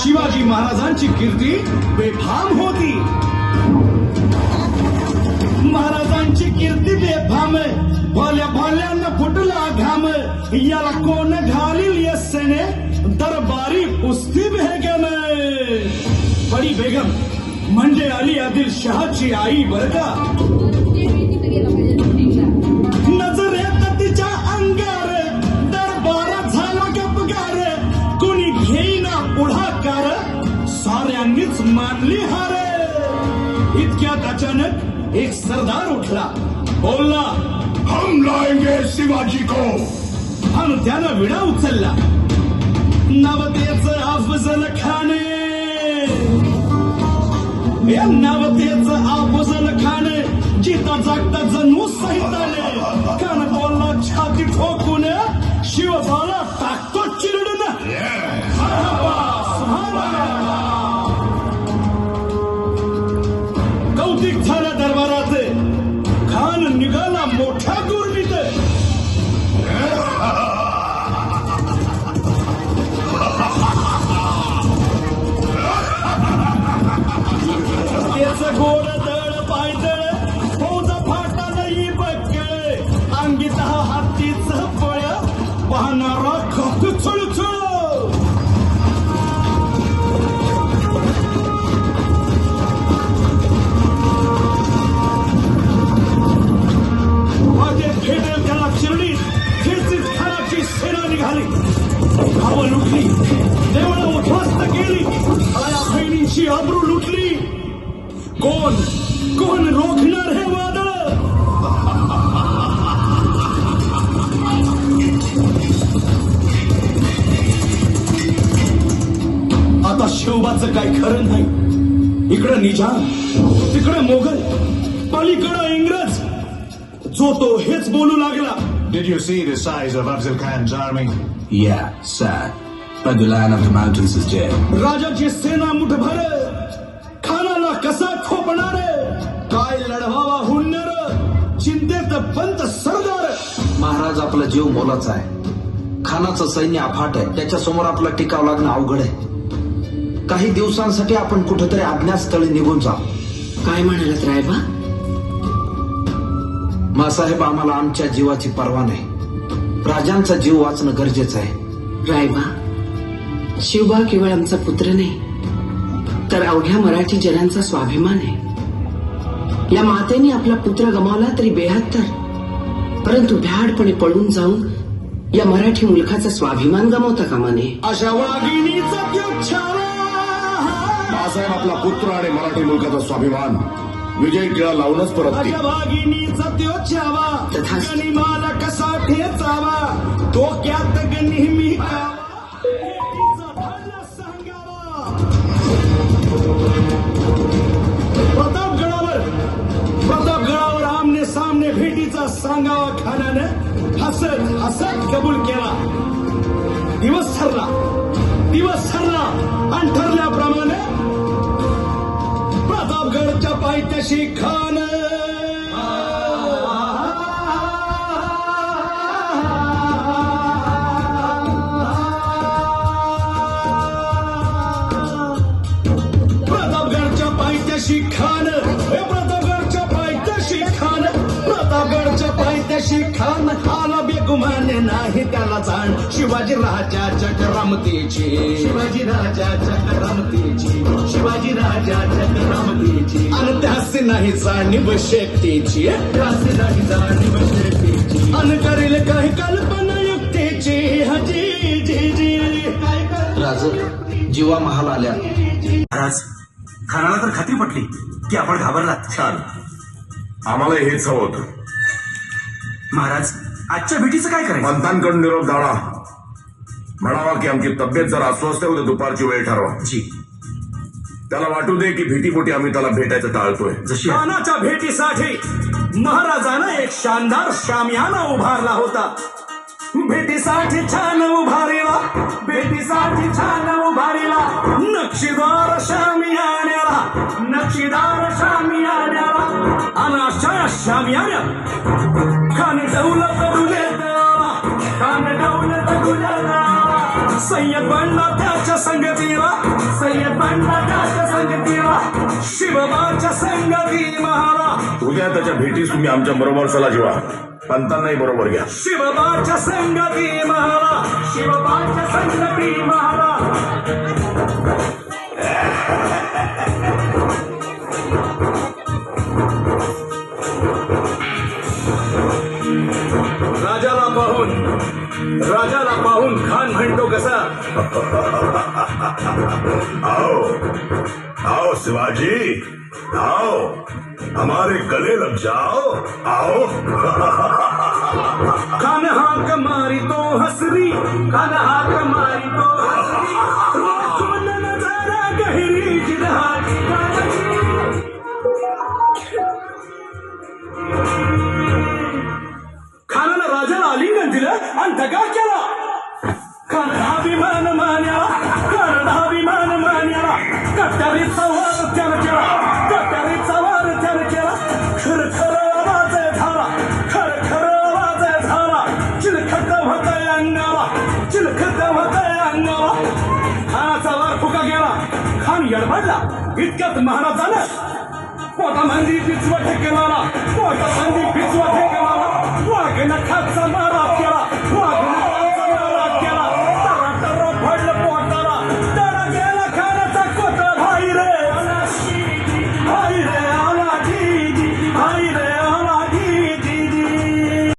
शिवाजी महाराजांची कीर्ती बेफाम होती. महाराजांची कीर्ती बेफाम, भोल्या भोल्यांना फुटला घाम. याला कोण घालील यस्सेने, दरबारी कुस्ती बेगम. बडी बेगम म्हणजे अली आदिल शहाची आई बर का. नजरेत तिच्या अंगार दरबार झाला गपगार. कोणी घेईना पुढाकार, साऱ्यांनीच मानली हार. इतक्यात अचानक एक सरदार उठला, बोलला, हम लाएंगे शिवाजी को. आणि त्यानं विडा उचलला. नवतेच अफजल खान, नवतेच अफजल खान. जिता जागता जणू सहिताने. कान बोलला छाती ठोकून, शिवबाला टाकतो चिरडून. कौतिक झालं दरबारात. खान निघाला मोठ्या गुरमीत. त्याच गोड दळ पायदळ, फौज फाटा नाही बक्कळ. अंगीत हातीच पळ, पाहणारा खक छुळछुळ. वाटे फेडेल त्याला चिरडीत, फिरतीच खानाची सेना निघाली. गावं लुटली, देवळं उद्ध्वस्त केली, आया बहिणींची आबरू लुटली. कोण कोण रोखणार हे वादळ. आता शिवबाचं काय खरं नाही. इकडं निजाम, तिकडं मोगल, पलीकडं इंग्रज. जो तो हेच बोलू लागला. Did you see the size of Afzal Khan's army? Yeah, sir. But the Lion of the Mountains is dead. राजाची सेना मुठभर, खानाला कसा खोपणार. काय लढवावा हुन्नर, चिंतेत पंत सरदार. महाराज आपला जीव मोलाचा आहे. खानाचं सैन्य अफाट आहे. त्याच्यासमोर आपला टिकाव लागणं अवघड आहे. काही दिवसांसाठी आपण कुठेतरी अज्ञातस्थळी निघून जाऊ. काय म्हणालात रायबा? मासाहेब, आम्हाला आमच्या जीवाची पर्वा नाही. राजांचा जीव वाचणं गरजेचं आहे. रायबा, शिवबा केवळ आमचा पुत्र नाही, तर अवघ्या मराठी जनांचा स्वाभिमान आहे. या मातेने आपला पुत्र गमावला तरी 72, परंतु भ्याडपणे पळून जाऊन या मराठी मुलखाचा स्वाभिमान गमावता कामा नये. अशा वाघिणीचा छावा. बाळासाहेब आपला पुत्र आणि मराठी मुलकाचा स्वाभिमान विजय टिळा लावूनच परत. अशा वाघिणीचा छावा, तथास्तु. गनिमाला कसा ठेचावा. डोक्यात नेहमी प्रतापगडावर आमने सामने भेटीचा सांगावा. खानानं हसत हसत कबूल केला. दिवस ठरला आणि ठरल्याप्रमाणे प्रतापगडच्या पायथ्याशी खान. प्रतापगडच्या पायथ्याशी खान, प्रतापगडच्या पायथ्याशी खान. आला बेगुमान नाही त्याला जाण. शिवाजी राजाच्या करामतीची, शिवाजी राजाच्या करामतीची, शिवाजी राजाच्या करामतीची. आणि त्यास नाही जाणीव शेतीची, त्यास नाही जाणीव शेतीची. आणि करेल काही कल्पना युक्तीची. हजी जी जी राज, जीवा महाल आल्या. महाराज, खानाला तर खात्री पटली की आपण घाबरलात. छान, आम्हाला हेच हवं होतं. महाराज, आजच्या भेटीचं काय करायचं? पंतांकडून निरोप धाडा. म्हणावा की आमची तब्येत जरा अस्वस्थ आहे, उद्या दुपारची वेळ ठरवा. जी. त्याला वाटू दे की भीतीपोटी आम्ही त्याला भेटायचं टाळतोय. जशी खानाच्या भेटीसाठी महाराजानं एक शानदार शामियाना उभारला होता. भेटीसाठी छान उभारीला, भेटीसाठी छान उभारीला. नक्षीदार शामियान्याला, नक्षीदार शामियान्याला. आणि अशा शामियान्यात खान दौलत गुलेला, खान दौलत गुलेला. सय्यद बनला त्याच्या संगतीला, शिवबाच्या संगती महाला उद्या त्याच्या भेटीस तुम्ही आमच्या बरोबर चला जीवा पंतांनाही बरोबर घ्या शिवबाच्या संगती महाला शिवबाच्या संगती महाला राजाला पाहून खान म्हणतो कसा आओ आओ शिवाजी आओ हमारे गले लग जाओ आओ खान हाक मारी तो हसरी खान हाक मारी तो हसरी रोज नजारा गहरी जिरहाटी खानानं राजाला आलिंगन दिलं आणि दगा केला खानाभिमान मान्याला खानाभिमान मान्याला कट्यारीचा वार त्यानं केला कट्यारीचा वार त्यानं केला खरखर आवाज झाला खरखर आवाज झाला चिलखत होतय अंगाला चिलखत होतय अंगाला खानाचा वार फुका गेला खान यडबडला इतक्यात महाराजानं पोटामंदी पिचवा ठेकेला पोटामंदी पिचवा ठेकेला वाघ नखाचा मारा केला